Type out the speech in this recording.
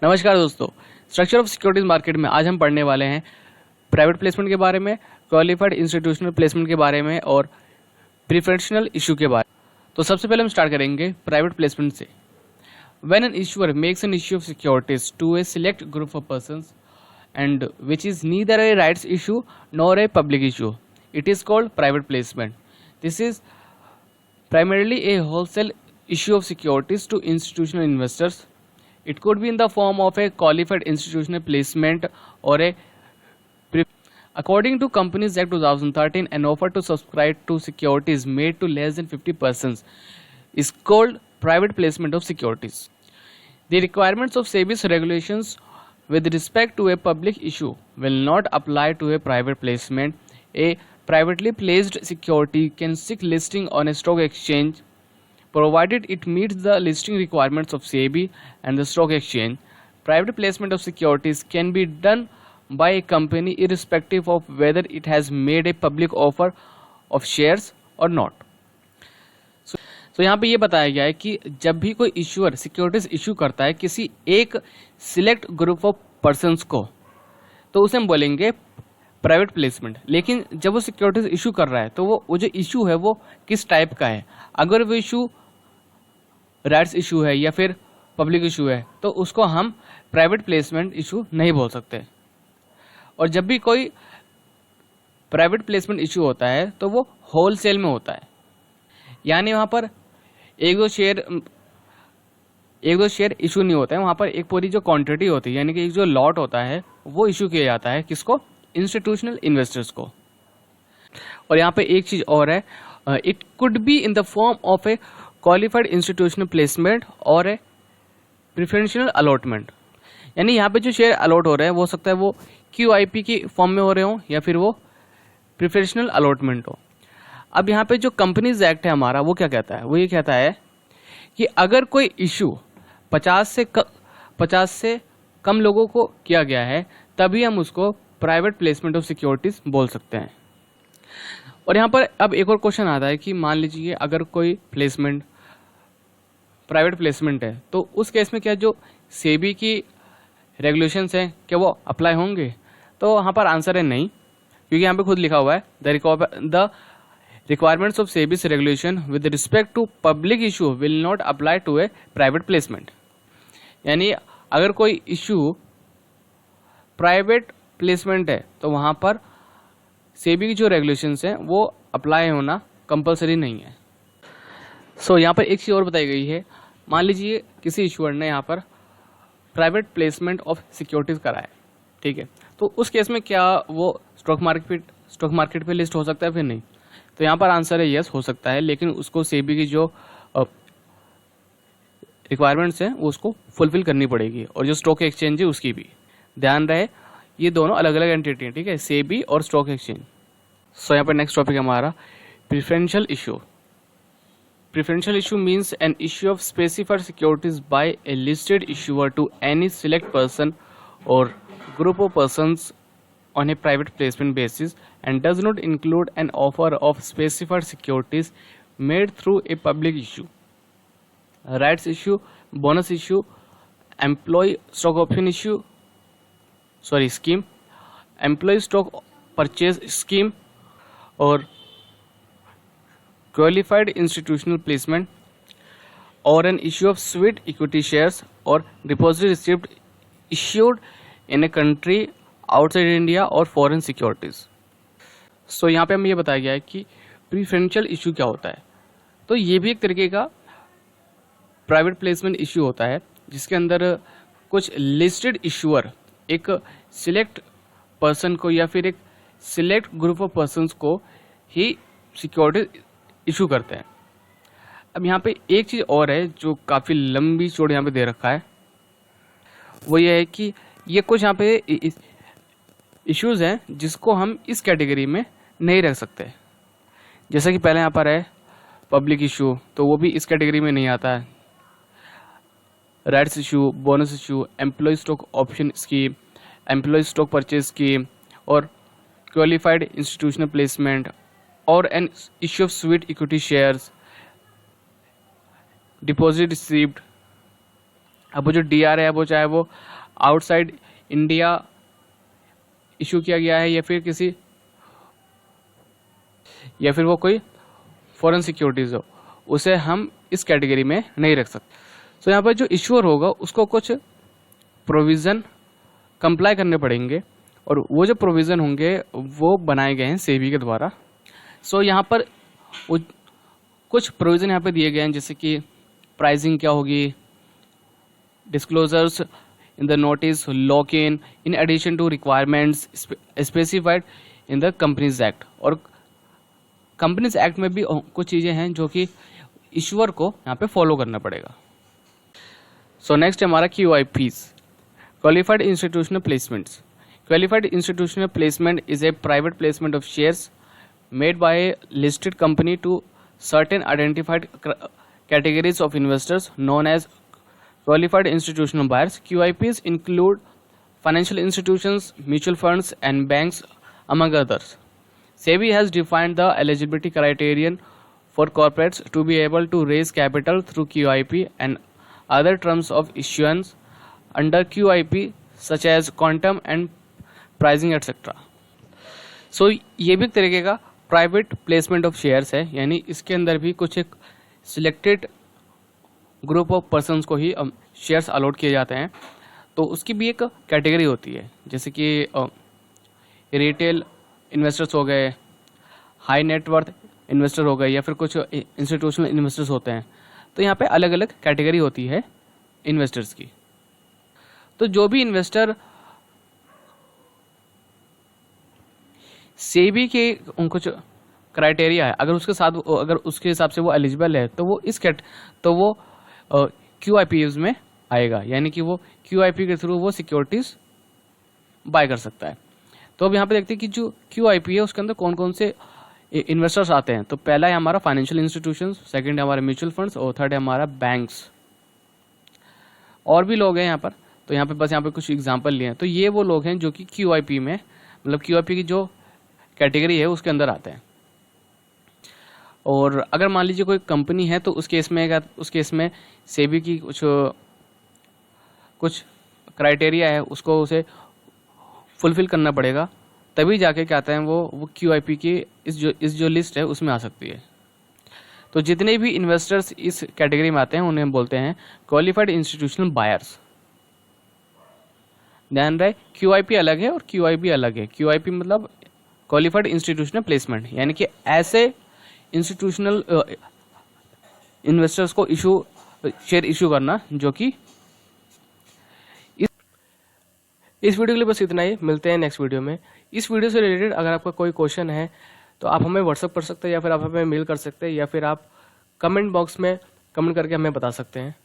नमस्कार दोस्तों, structure of securities market में आज हम पढ़ने वाले हैं प्राइवेट प्लेसमेंट के बारे में, क्वालिफाइड इंस्टीट्यूशनल प्लेसमेंट के बारे में और प्रिफरेंशियल इशू के बारे में। तो सबसे पहले हम स्टार्ट करेंगे प्राइवेट प्लेसमेंट से। When an issuer makes an issue of securities to a select group of persons and which is neither a rights issue nor a public issue, it is called private placement. This is primarily a wholesale issue of securities to institutional investors. It could be in the form of a qualified institutional placement or a according to Companies Act 2013, an offer to subscribe to securities made to less than 50 persons is called private placement of securities. The requirements of SEBI's regulations with respect to a public issue will not apply to a private placement. A privately placed security can seek listing on a stock exchange provided it meets the listing requirements of SEBI and the stock exchange. Private placement of securities can be done by a company irrespective of whether it has made a public offer of shares or not. So यहाँ पे ये बताया गया है कि जब भी कोई इश्यूअर सिक्योरिटीज इशू करता है किसी एक सिलेक्ट ग्रुप ऑफ पर्सन्स को, तो उसे हम बोलेंगे प्राइवेट प्लेसमेंट। लेकिन जब वो सिक्योरिटीज इशू कर रहा है तो वो जो इशू है वो किस टाइप का है। अगर वो इशू राइट्स इशू है या फिर पब्लिक इशू है तो उसको हम प्राइवेट प्लेसमेंट इशू नहीं बोल सकते। और जब भी कोई प्राइवेट प्लेसमेंट इशू होता है तो वो होलसेल में होता है, यानी वहाँ पर एक दो शेयर इशू नहीं होता है, वहाँ पर एक पूरी जो क्वांटिटी होती है यानी कि एक जो लॉट होता है वो इशू किया जाता है। किसको? इंस्टीट्यूशनल इन्वेस्टर्स को। और यहाँ पे एक चीज और है, it could be in the form of A qualified institutional placement और ए प्रिफरेंशियल अलॉटमेंट। यानी यहाँ पे जो शेयर अलॉट हो रहे हैं वो हो सकता है वो QIP की फॉर्म में हो रहे हो या फिर वो प्रिफरेंशियल अलॉटमेंट हो। अब यहाँ पे जो कंपनीज एक्ट है हमारा वो क्या कहता है, वो ये कहता है कि अगर कोई इशू 50 से कम लोगों को किया गया है तभी हम उसको प्राइवेट प्लेसमेंट ऑफ सिक्योरिटीज बोल सकते हैं। और यहाँ पर अब एक और क्वेश्चन आता है कि मान लीजिए अगर कोई प्लेसमेंट प्राइवेट प्लेसमेंट है तो उस केस में क्या जो सेबी की रेगुलेशंस हैं क्या वो अप्लाई होंगे? तो यहाँ पर आंसर है नहीं, क्योंकि यहाँ पे खुद लिखा हुआ है the requirements of SEBI's regulation with respect to public issue will not apply to a private placement. यानी अगर कोई इशू प्राइवेट प्लेसमेंट है तो वहाँ पर सेबी की जो रेगुलेशंस हैं वो अप्लाई होना कंपलसरी नहीं है। सो यहाँ पर एक चीज़ और बताई गई है, मान लीजिए किसी इशूअर ने यहाँ पर प्राइवेट प्लेसमेंट ऑफ सिक्योरिटीज कराया, ठीक है, तो उस केस में क्या वो स्टॉक मार्केट पे लिस्ट हो सकता है फिर नहीं? तो यहाँ पर आंसर है यस, हो सकता है, लेकिन उसको सेबी की जो रिक्वायरमेंट्स हैं वो उसको फुलफिल करनी पड़ेगी और जो स्टॉक एक्सचेंज है उसकी भी। ध्यान रहे ये दोनों अलग अलग एंटिटी हैं, ठीक है, सेबी और स्टॉक एक्सचेंज। सो यहाँ पर नेक्स्ट टॉपिक है हमारा preferential issue. Preferential issue means an issue of specified securities by a listed issuer to any select person or group of persons on a private placement basis and does not include an offer of specified securities made through a public issue, rights issue, bonus issue, employee stock option scheme, employee stock purchase scheme or qualified institutional placement or an issue of sweet equity shares or deposit receipt issued in a country outside India और foreign securities. सो यहाँ पे हमें ये बताया गया है कि प्रीफरेंशियल issue क्या होता है। तो ये भी एक तरीके का प्राइवेट प्लेसमेंट इशू होता है जिसके अंदर कुछ लिस्टेड इशूअर एक सिलेक्ट पर्सन को या फिर एक सिलेक्ट ग्रुप ऑफ पर्सन्स को ही सिक्योरिटी इशू करते हैं। अब यहाँ पे एक चीज़ और है जो काफ़ी लंबी चौड़ी यहाँ पे दे रखा है, वो ये है कि ये कुछ यहाँ पे इश्यूज़ हैं जिसको हम इस कैटेगरी में नहीं रख सकते। जैसा कि पहले यहाँ पर है पब्लिक इशू, तो वो भी इस कैटेगरी में नहीं आता है। Rights issue, bonus issue, employee stock option scheme, employee stock purchase scheme और क्वालिफाइड इंस्टीट्यूशनल प्लेसमेंट और an issue of sweat equity shares, deposit received अब वो जो DR है वो चाहे वो आउटसाइड इंडिया इशू किया गया है या फिर वो कोई फॉरेन सिक्योरिटीज हो, उसे हम इस कैटेगरी में नहीं रख सकते। तो यहाँ पर जो इशूअर होगा उसको कुछ प्रोविज़न कंप्लाई करने पड़ेंगे और वो जो प्रोविज़न होंगे वो बनाए गए हैं सेबी के द्वारा। सो यहाँ पर कुछ प्रोविज़न यहाँ पे दिए गए हैं, जैसे कि प्राइसिंग क्या होगी, disclosures in the notice, lock in addition to requirements specified in the Companies Act. और कंपनीज एक्ट में भी कुछ चीज़ें हैं जो कि इशूअर को यहाँ पे फॉलो करना पड़ेगा। सो नेक्स्ट हमारा QIPs, qualified institutional placements. Qualified institutional placement is a private placement of shares made by a listed company to certain identified categories of investors known as qualified institutional buyers. QIPs include financial institutions, mutual funds, and banks, among others. SEBI has defined the eligibility criterion for corporates to be able to raise capital through QIP and other terms of issuance under QIP, such as quantum and pricing, etc. So ये भी एक तरीके का private placement of shares है, यानी इसके अंदर भी कुछ एक सिलेक्टेड ग्रुप ऑफ पर्सन्स को ही शेयर्स अलॉट किए जाते हैं। तो उसकी भी एक कैटेगरी होती है, जैसे कि रिटेल इन्वेस्टर्स हो गए, हाई नेटवर्थ इन्वेस्टर हो गए, या फिर कुछ इंस्टीट्यूशनल इन्वेस्टर्स होते हैं। तो यहाँ पे अलग अलग कैटेगरी होती है इन्वेस्टर्स की। तो जो भी इन्वेस्टर सेबी के कुछ क्राइटेरिया है, अगर उसके हिसाब से वो एलिजिबल है तो वो QIPs में आएगा, यानी कि वो QIP के थ्रू वो सिक्योरिटीज बाय कर सकता है। तो अब यहाँ पे देखते हैं कि जो QIP है उसके अंदर कौन कौन से इन्वेस्टर्स आते हैं। तो पहला है हमारा फाइनेंशियल इंस्टीट्यूशंस, सेकंड है हमारा म्यूचुअल फंड्स और थर्ड है हमारा बैंक्स। और भी लोग हैं यहाँ पर, तो यहाँ पे कुछ एग्जाम्पल लिए हैं। तो ये वो लोग हैं जो कि QIP में, मतलब QIP की जो कैटेगरी है उसके अंदर आते हैं। और अगर मान लीजिए कोई कंपनी है तो उस केस में सेबी की कुछ क्राइटेरिया है, उसको उसे फुलफिल करना पड़ेगा, तभी जाके क्या आता है वो QIP की इस जो लिस्ट है उसमें आ सकती है। तो जितने भी इन्वेस्टर्स इस कैटेगरी में आते हैं उन्हें हम बोलते हैं क्वालिफाइड इंस्टीट्यूशनल बायर्स। ध्यान रहे, QIP अलग है और QIB अलग है। QIP मतलब क्वालिफाइड इंस्टीट्यूशनल प्लेसमेंट, यानी कि ऐसे इंस्टीट्यूशनल इन्वेस्टर्स को शेयर इशू करना जो कि इस वीडियो के लिए बस इतना ही। मिलते हैं नेक्स्ट वीडियो में। इस वीडियो से रिलेटेड अगर आपका कोई क्वेश्चन है तो आप हमें व्हाट्सएप कर सकते हैं, या फिर आप हमें मेल कर सकते हैं, या फिर आप कमेंट बॉक्स में कमेंट करके हमें बता सकते हैं।